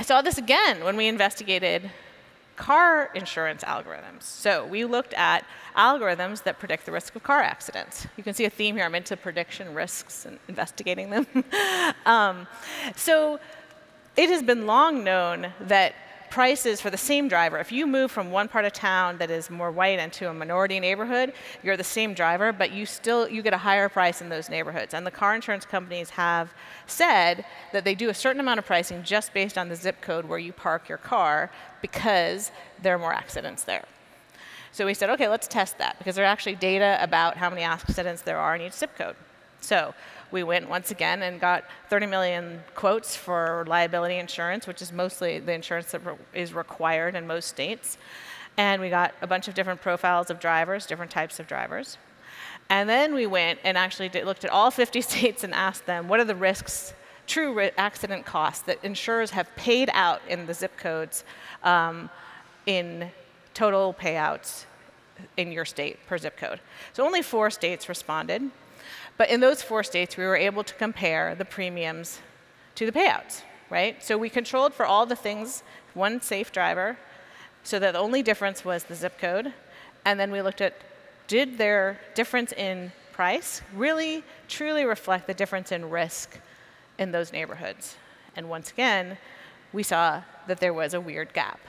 saw this again when we investigated car insurance algorithms. So we looked at algorithms that predict the risk of car accidents. You can see a theme here. I'm into prediction risks and investigating them. So it has been long known that prices for the same driver, if you move from one part of town that is more white into a minority neighborhood, you're the same driver, but you get a higher price in those neighborhoods. And the car insurance companies have said that they do a certain amount of pricing just based on the zip code where you park your car because there are more accidents there. So we said, OK, let's test that, because there's actually data about how many accidents there are in each zip code. So we went once again and got 30 million quotes for liability insurance, which is mostly the insurance that is required in most states. And we got a bunch of different profiles of drivers, different types of drivers. And then we went and actually looked at all 50 states and asked them, what are the risks, true accident costs that insurers have paid out in the zip codes in total payouts in your state per zip code. So only 4 states responded. But in those 4 states, we were able to compare the premiums to the payouts, right? So we controlled for all the things, one safe driver, so that the only difference was the zip code. And then we looked at, did their difference in price really, truly reflect the difference in risk in those neighborhoods? And once again, we saw that there was a weird gap.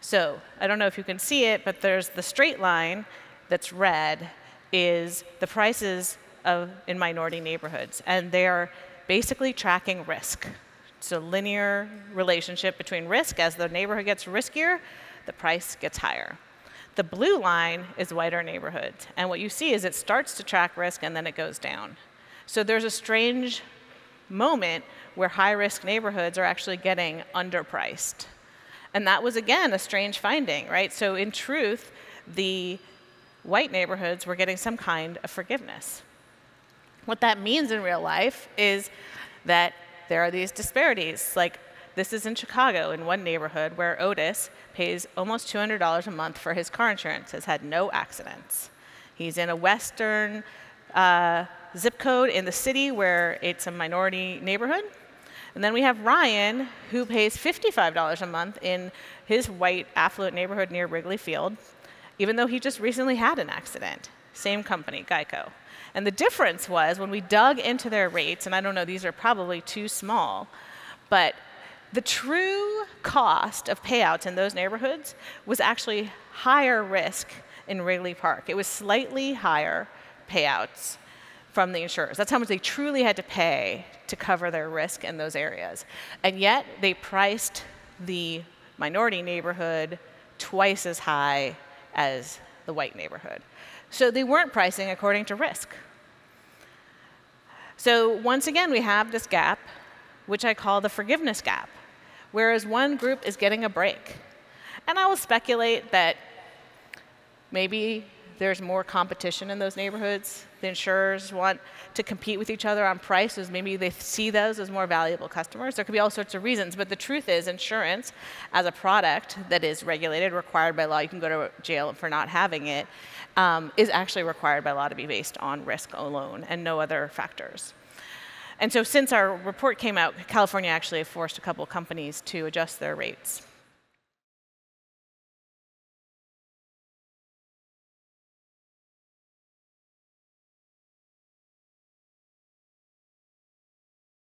So I don't know if you can see it, but there's the straight line that's red is the prices in minority neighborhoods. And they are basically tracking risk. It's a linear relationship between risk. As the neighborhood gets riskier, the price gets higher. The blue line is whiter neighborhoods. And what you see is it starts to track risk, and then it goes down. So there's a strange moment where high-risk neighborhoods are actually getting underpriced. And that was, again, a strange finding, right? So in truth, the white neighborhoods were getting some kind of forgiveness. What that means in real life is that there are these disparities. Like, this is in Chicago, in one neighborhood where Otis pays almost $200 a month for his car insurance, has had no accidents. He's in a western zip code in the city where it's a minority neighborhood. And then we have Ryan, who pays $55 a month in his white affluent neighborhood near Wrigley Field, even though he just recently had an accident. Same company, Geico. And the difference was when we dug into their rates, and I don't know, these are probably too small, but the true cost of payouts in those neighborhoods was actually higher risk in Wrigley Park. It was slightly higher payouts from the insurers. That's how much they truly had to pay to cover their risk in those areas. And yet, they priced the minority neighborhood twice as high as the white neighborhood. So they weren't pricing according to risk. So once again, we have this gap, which I call the forgiveness gap, whereas one group is getting a break. And I will speculate that maybe there's more competition in those neighborhoods. The insurers want to compete with each other on prices. Maybe they see those as more valuable customers. There could be all sorts of reasons. But the truth is, insurance, as a product that is regulated, required by law, you can go to jail for not having it, is actually required by law to be based on risk alone and no other factors. And so since our report came out, California actually forced a couple companies to adjust their rates.